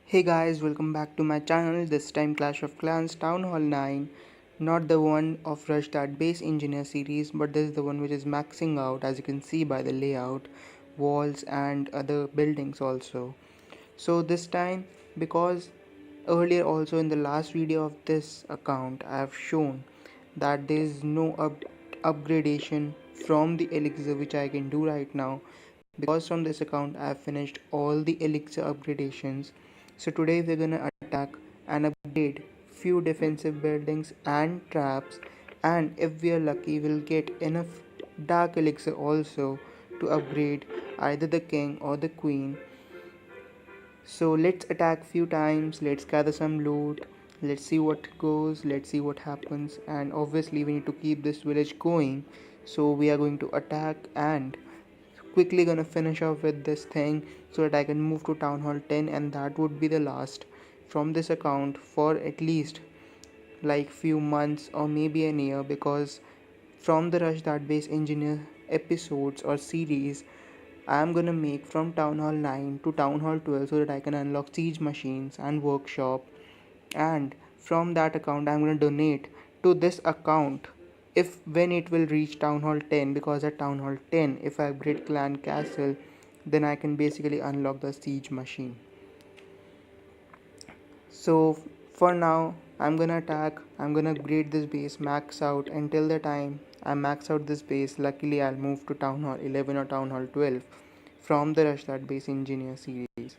Hey guys, welcome back to my channel. This time Clash of Clans Town Hall 9. Not the one of Rush That Base Engineer series, but this is the one which is maxing out, as you can see by the layout, walls and other buildings also. So this time, because earlier also in the last video of this account I have shown that there is no upgradation from the elixir which I can do right now, because from this account I have finished all the elixir upgradations. So today we're gonna attack and upgrade few defensive buildings and traps, and if we are lucky we'll get enough dark elixir also to upgrade either the king or the queen. So let's attack few times, let's gather some loot, let's see what goes, let's see what happens, and obviously we need to keep this village going. So we are going to attack and quickly gonna finish off with this thing so that I can move to town hall 10, and that would be the last from this account for at least like few months or maybe an year, because from the Rush That Base Engineer episodes or series I am gonna make from Town Hall 9 to Town Hall 12 so that I can unlock siege machines and workshop, and from that account I'm gonna donate to this account if when it will reach Town Hall 10, because at Town Hall 10 if I upgrade Clan Castle then I can basically unlock the siege machine. So for now I'm gonna attack, I'm gonna upgrade this base, max out. Until the time I max out this base, luckily I'll move to Town Hall 11 or Town Hall 12 from the Rush That Base Engineer series.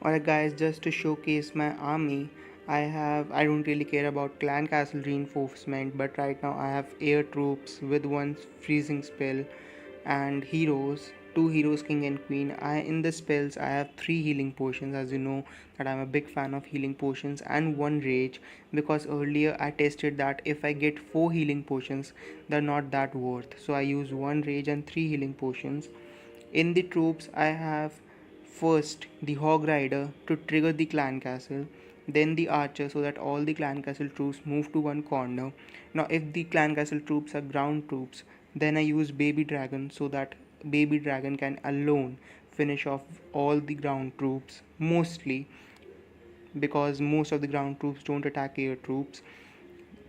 Alright guys, just to showcase my army, I don't really care about clan castle reinforcement, but right now I have air troops with one freezing spell and heroes, two heroes king and queen. In the spells I have three healing potions, as you know that I'm a big fan of healing potions, and one rage, because earlier I tested that if I get four healing potions they're not that worth, so I use one rage and three healing potions. In the troops I have first the hog rider to trigger the clan castle, then the archer so that all the clan castle troops move to one corner. Now if the clan castle troops are ground troops, then I use baby dragon so that baby dragon can alone finish off all the ground troops, mostly because most of the ground troops don't attack air troops.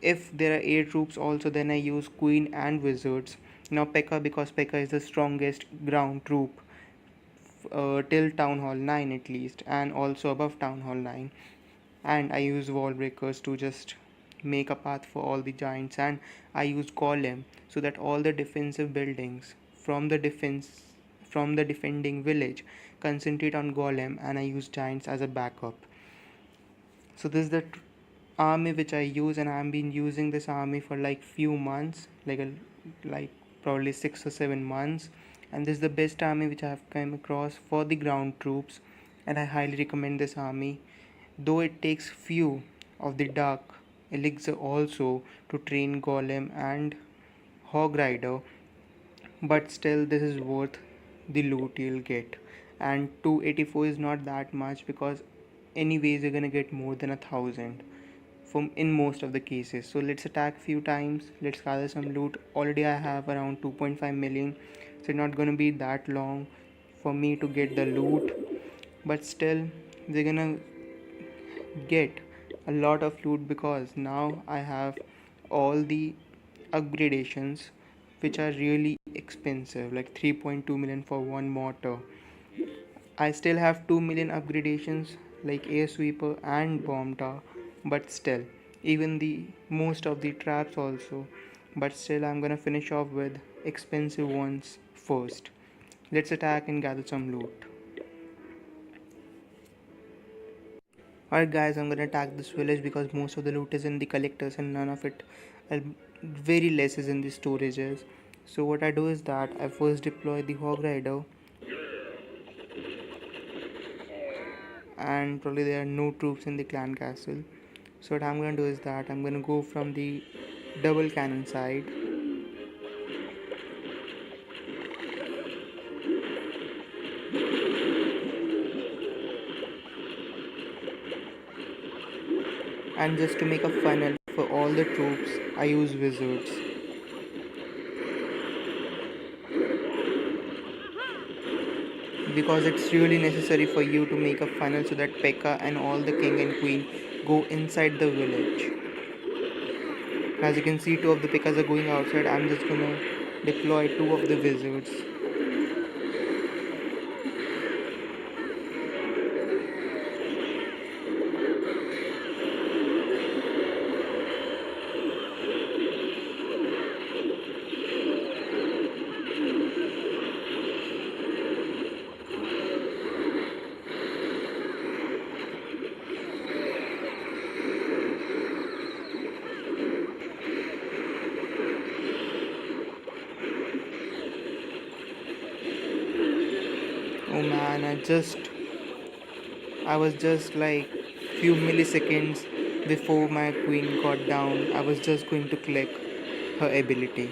If there are air troops also, then I use queen and wizards. Now P.E.K.K.A, because P.E.K.K.A is the strongest ground troop till town hall 9 at least, and also above town hall 9. And I use wall breakers to just make a path for all the giants, and I use golem so that all the defensive buildings from the defending village concentrate on golem, and I use giants as a backup. So this is the army which I use, and I've been using this army for like few months, like probably 6 or 7 months, and this is the best army which I have come across for the ground troops, and I highly recommend this army, though it takes few of the dark elixir also to train golem and hog rider, but still this is worth the loot you'll get. And 284 is not that much, because anyways you're gonna get more than 1,000 from in most of the cases. So let's attack few times, let's gather some loot. Already I have around 2.5 million, so it's not gonna be that long for me to get the loot, but still we're gonna get a lot of loot, because now I have all the upgradations which are really expensive, like 3.2 million for one mortar. I still have 2 million upgradations like air sweeper and bomb tower, but still, even the most of the traps also, but still I'm gonna finish off with expensive ones first. Let's attack and gather some loot. Alright guys, I'm gonna attack this village because most of the loot is in the collectors and none of it, very less is in the storages. So what I do is that I first deploy the hog rider, and probably there are no troops in the clan castle. So what I'm gonna do is that I'm gonna go from the double cannon side, and just to make a funnel for all the troops I use wizards. because it's really necessary for you to make a funnel so that Pekka and all the king and queen go inside the village. As you can see, two of the Pekkas are going outside. I'm just gonna deploy two of the wizards. Oh man, I was just like few milliseconds before my queen got down. I was just going to click her ability.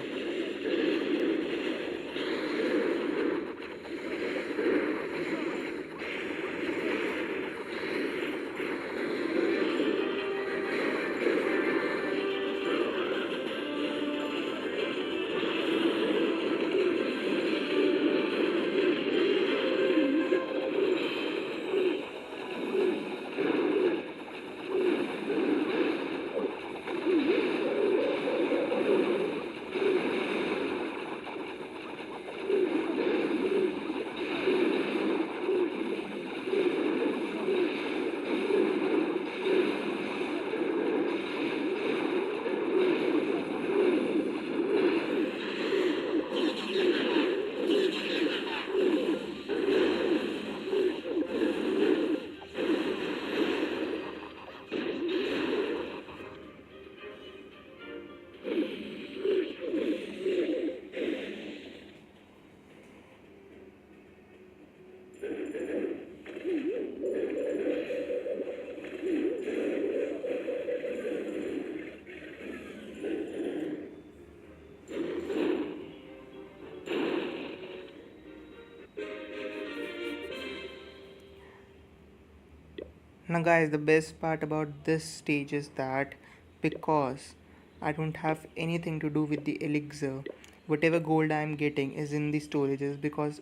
Now, guys, the best part about this stage is that because I don't have anything to do with the elixir, whatever gold I am getting is in the storages. Because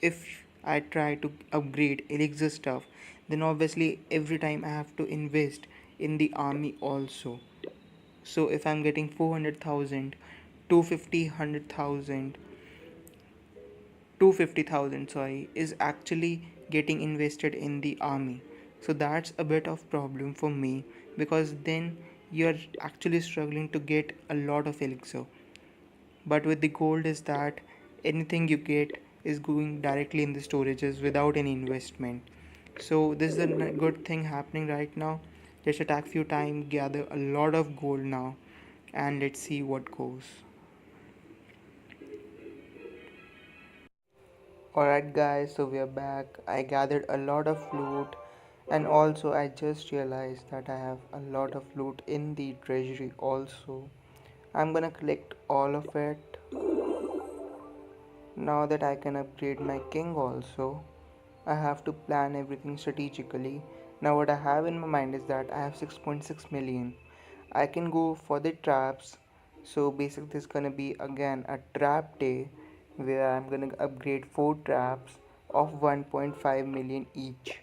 if I try to upgrade elixir stuff, then obviously every time I have to invest in the army also. So, if I'm getting 400,000, 250, 100,000, 250,000, sorry, is actually getting invested in the army. So that's a bit of problem for me, because then you're actually struggling to get a lot of elixir. But with the gold is that anything you get is going directly in the storages without any investment. So this is a good thing happening right now. Let's attack few time, gather a lot of gold now, and let's see what goes. Alright guys, so we are back. I gathered a lot of loot, and also I just realized that I have a lot of loot in the treasury also. I'm gonna collect all of it now that I can upgrade my king also. I have to plan everything strategically. Now what I have in my mind is that I have 6.6 million. I can go for the traps. So basically this is gonna be again a trap day where I'm gonna upgrade 4 traps of 1.5 million each.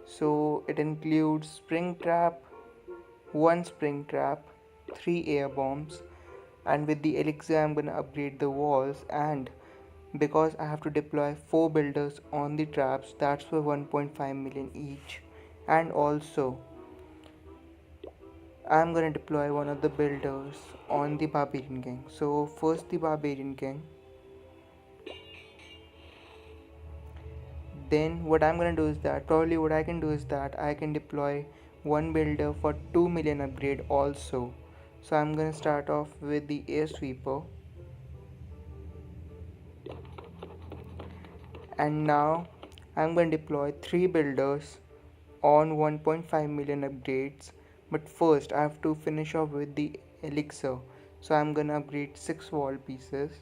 So it includes spring trap, one spring trap, 3 air bombs, and with the elixir I'm gonna upgrade the walls, and because I have to deploy 4 builders on the traps, that's for 1.5 million each. And also I'm gonna deploy one of the builders on the barbarian king. So first the barbarian king, then what I'm gonna do is that probably what I can do is that I can deploy one builder for 2 million upgrade also. So I'm gonna start off with the air sweeper, and now I'm gonna deploy 3 builders on 1.5 million upgrades. But first I have to finish off with the elixir, so I'm gonna upgrade 6 wall pieces.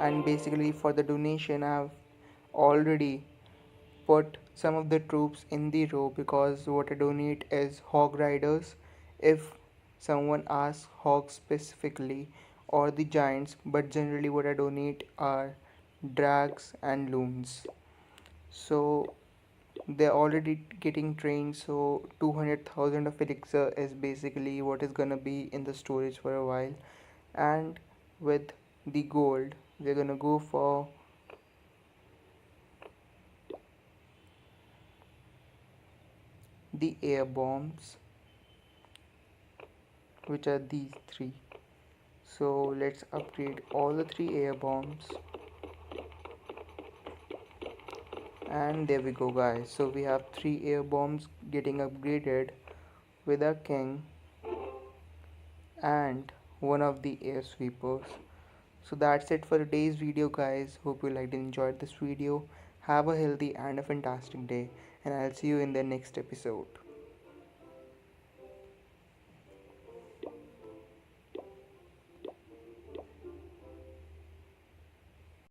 And basically for the donation I've already put some of the troops in the row, because what I donate is hog riders if someone asks hogs specifically or the giants, but generally what I donate are drags and loons. So they're already getting trained, so 200,000 of elixir is basically what is gonna be in the storage for a while. And with the gold, we're gonna go for the air bombs, which are these three. So let's upgrade all the three air bombs, and there we go, guys. So we have three air bombs getting upgraded with our king and one of the air sweepers. So that's it for today's video, guys. Hope you liked and enjoyed this video. Have a healthy and a fantastic day, and I'll see you in the next episode.